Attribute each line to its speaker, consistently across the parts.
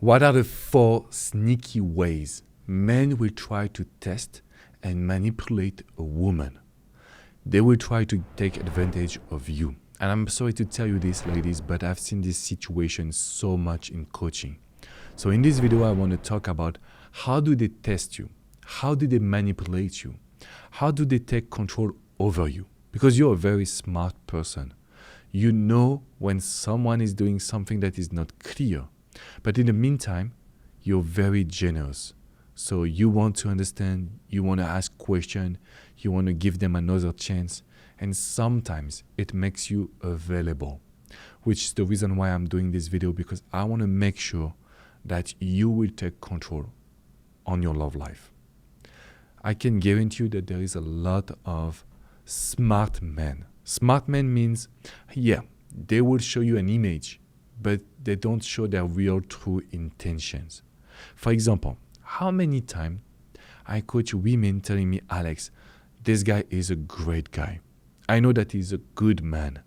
Speaker 1: What are the 4 sneaky ways men will try to test and manipulate a woman? They will try to take advantage of you. And I'm sorry to tell you this, ladies, but I've seen this situation so much in coaching. So in this video, I want to talk about how do they test you? How do they manipulate you? How do they take control over you? Because you're a very smart person. You know when someone is doing something that is not clear. But in the meantime, you're very generous. So you want to understand, you want to ask questions, you want to give them another chance. And sometimes it makes you available, which is the reason why I'm doing this video, because I want to make sure that you will take control on your love life. I can guarantee you that there is a lot of smart men. Smart men means, yeah, they will show you an image, but they don't show their real true intentions. For example, how many times I coach women telling me, Alex, this guy is a great guy. I know that he's a good man.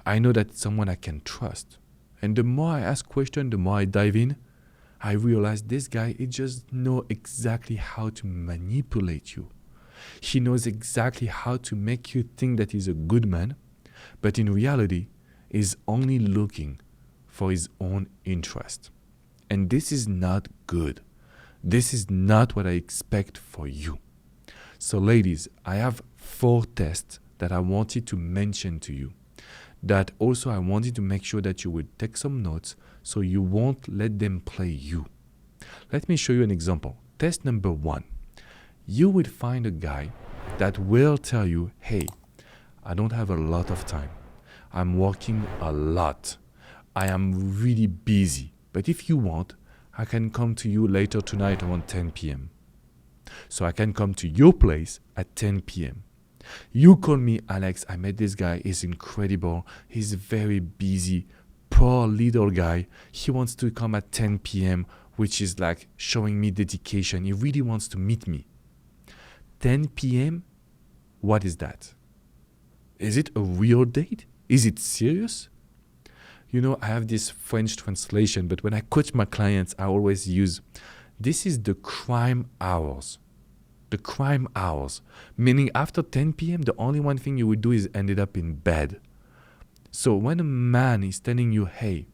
Speaker 1: I know that someone I can trust. And the more I ask questions, the more I dive in, I realize this guy, he just knows exactly how to manipulate you. He knows exactly how to make you think that he's a good man, but in reality, he's only looking for his own interest. And this is not good. This is not what I expect for you. So ladies, I have 4 tests that I wanted to mention to you. That also I wanted to make sure that you would take some notes so you won't let them play you. Let me show you an example. Test number 1. You would find a guy that will tell you, hey, I don't have a lot of time. I'm working a lot. I am really busy. But if you want, I can come to you later tonight around 10 p.m. So I can come to your place at 10 p.m. You call me, Alex, I met this guy, he's incredible, he's very busy, poor little guy, he wants to come at 10 p.m., which is like showing me dedication, he really wants to meet me. 10 p.m., what is that? Is it a real date? Is it serious? You know, I have this French translation, but when I coach my clients, I always use, this is the crime hours. The crime hours, meaning after 10 p.m., the only one thing you would do is ended up in bed. So when a man is telling you, hey,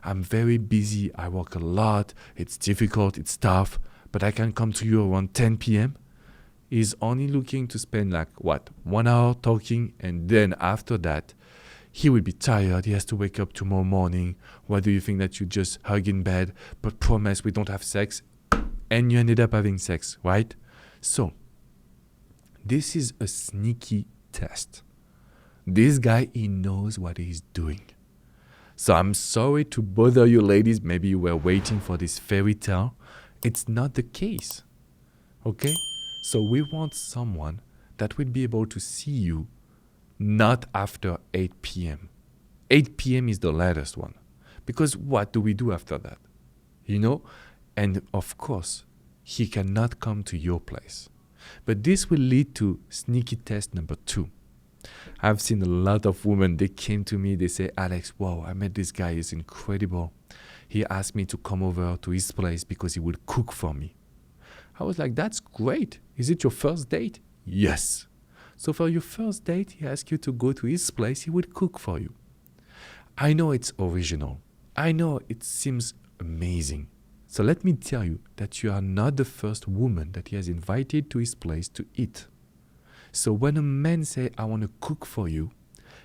Speaker 1: I'm very busy, I work a lot, it's difficult, it's tough, but I can come to you around 10 p.m., he's only looking to spend 1 hour talking, and then after that, he will be tired, he has to wake up tomorrow morning. Why do you think that you just hug in bed, but promise we don't have sex, and you ended up having sex, right? So, this is a sneaky test. This guy, he knows what he's doing. So I'm sorry to bother you ladies, maybe you were waiting for this fairy tale. It's not the case, okay? So we want someone that will be able to see you not after 8 p.m. 8 p.m. is the latest one. Because what do we do after that? You know? And of course, he cannot come to your place. But this will lead to sneaky test number 2. I've seen a lot of women, they came to me, they say, Alex, wow, I met this guy, he's incredible. He asked me to come over to his place because he would cook for me. I was like, that's great. Is it your first date? Yes. So for your first date, he asked you to go to his place, he would cook for you. I know it's original. I know it seems amazing. So let me tell you that you are not the first woman that he has invited to his place to eat. So when a man says, I want to cook for you,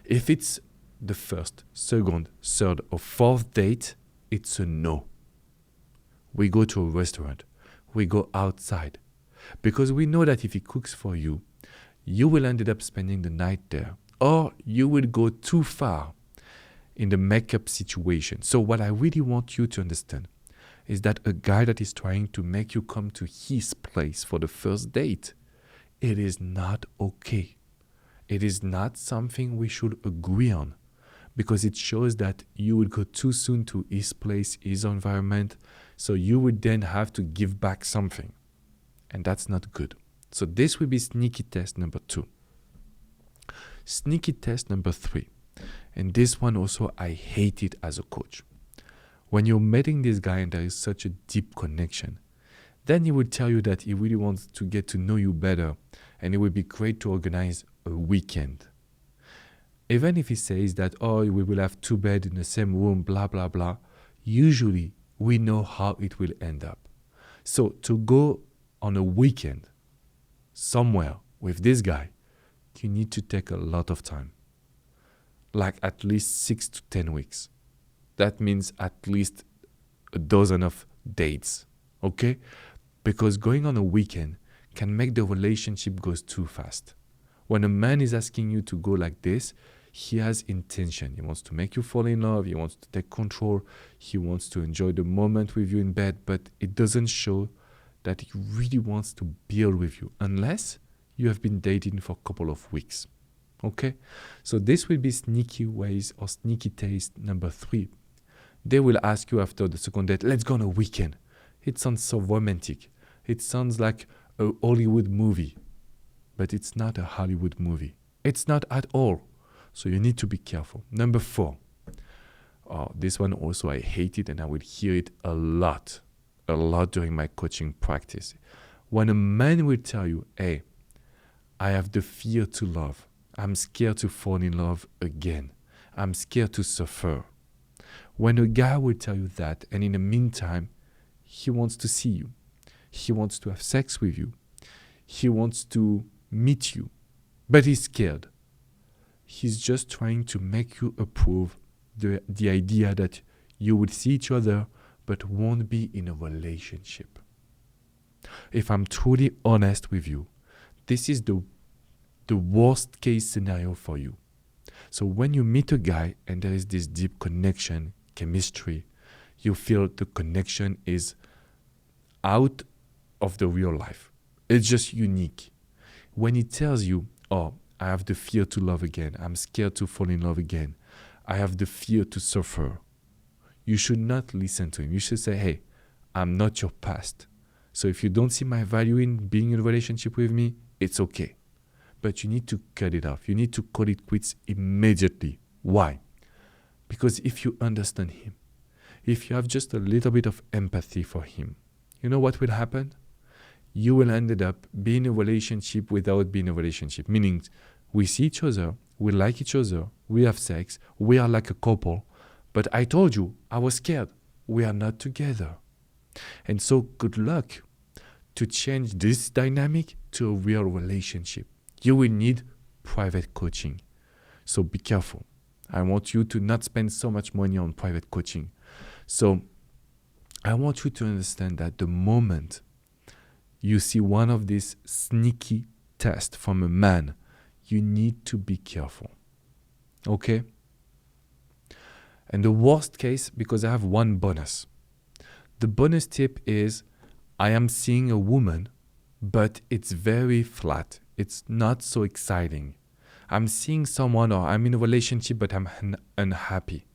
Speaker 1: if it's the first, second, third, or 4th date, it's a no. We go to a restaurant. We go outside. Because we know that if he cooks for you, you will end up spending the night there. Or you will go too far in the makeup situation. So what I really want you to understand is that a guy that is trying to make you come to his place for the first date, it is not okay. It is not something we should agree on, because it shows that you would go too soon to his place, his environment, so you would then have to give back something. And that's not good. So this will be sneaky test number 2. Sneaky test number 3. And this one also, I hate it as a coach. When you're meeting this guy and there is such a deep connection, then he will tell you that he really wants to get to know you better and it would be great to organize a weekend. Even if he says that, oh, we will have 2 beds in the same room, blah, blah, blah, usually we know how it will end up. So to go on a weekend somewhere with this guy, you need to take a lot of time, like at least 6 to 10 weeks. That means at least a dozen of dates, okay? Because going on a weekend can make the relationship goes too fast. When a man is asking you to go like this, he has intention. He wants to make you fall in love. He wants to take control. He wants to enjoy the moment with you in bed, but it doesn't show that he really wants to build with you unless you have been dating for a couple of weeks. Okay? So this will be sneaky ways or sneaky taste number 3. They will ask you after the second date, let's go on a weekend. It sounds so romantic. It sounds like a Hollywood movie, but it's not a Hollywood movie. It's not at all. So you need to be careful. Number 4. This one also I hate it and I will hear it a lot during my coaching practice. When a man will tell you, hey, I have the fear to love. I'm scared to fall in love again. I'm scared to suffer. When a guy will tell you that and in the meantime, he wants to see you. He wants to have sex with you. He wants to meet you, but he's scared. He's just trying to make you approve the idea that you would see each other but won't be in a relationship. If I'm truly honest with you, this is the worst case scenario for you. So when you meet a guy and there is this deep connection, chemistry, you feel the connection is out of the real life. It's just unique. When he tells you, oh, I have the fear to love again. I'm scared to fall in love again. I have the fear to suffer. You should not listen to him. You should say, hey, I'm not your past. So if you don't see my value in being in a relationship with me, it's okay. But you need to cut it off. You need to call it quits immediately. Why? Because if you understand him, if you have just a little bit of empathy for him, you know what will happen? You will end up being in a relationship without being in a relationship. Meaning, we see each other, we like each other, we have sex, we are like a couple. But I told you, I was scared. We are not together. And so good luck to change this dynamic to a real relationship. You will need private coaching. So be careful. I want you to not spend so much money on private coaching. So I want you to understand that the moment you see one of these sneaky tests from a man, you need to be careful. Okay? And the worst case, because I have one bonus. The bonus tip is, I am seeing a woman, but it's very flat. It's not so exciting. I'm seeing someone or I'm in a relationship, but I'm unhappy.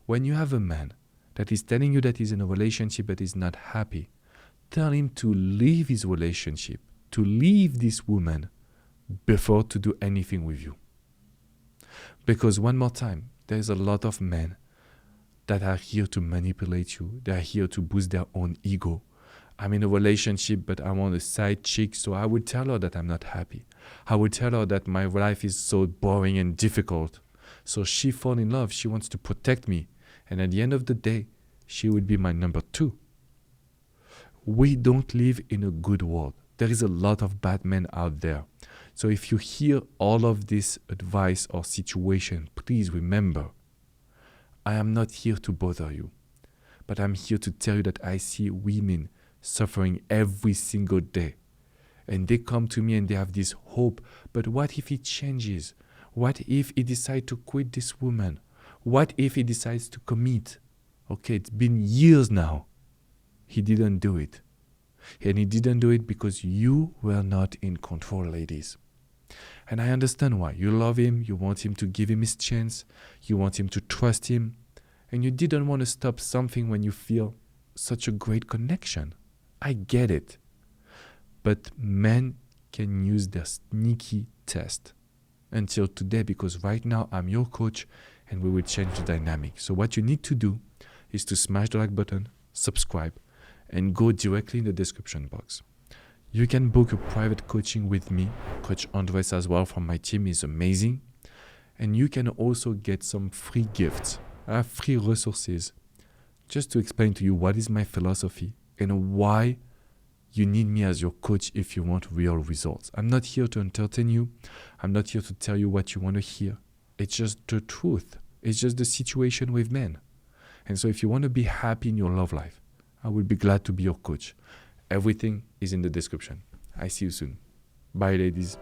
Speaker 1: When you have a man that is telling you that he's in a relationship but is not happy, tell him to leave his relationship, to leave this woman before to do anything with you. Because one more time, there's a lot of men that are here to manipulate you. They are here to boost their own ego. I'm in a relationship, but I want a side chick, so I would tell her that I'm not happy. I would tell her that my life is so boring and difficult. So she falls in love. She wants to protect me. And at the end of the day, she would be my number 2. We don't live in a good world. There is a lot of bad men out there. So if you hear all of this advice or situation, please remember, I am not here to bother you, but I'm here to tell you that I see women suffering every single day. And they come to me and they have this hope. But what if he changes? What if he decides to quit this woman? What if he decides to commit? Okay, it's been years now. He didn't do it. And he didn't do it because you were not in control, ladies. And I understand why. You love him. You want him to give him his chance. You want him to trust him. And you didn't want to stop something when you feel such a great connection. I get it. But men can use their sneaky test until today, because right now I'm your coach and we will change the dynamic. So what you need to do is to smash the like button, subscribe, and go directly in the description box. You can book a private coaching with me. Coach Andres as well from my team is amazing. And you can also get some free gifts, free resources, just to explain to you what is my philosophy and why you need me as your coach if you want real results. I'm not here to entertain you. I'm not here to tell you what you want to hear. It's just the truth. It's just the situation with men. And so if you want to be happy in your love life, I will be glad to be your coach. Everything is in the description. I see you soon. Bye, ladies.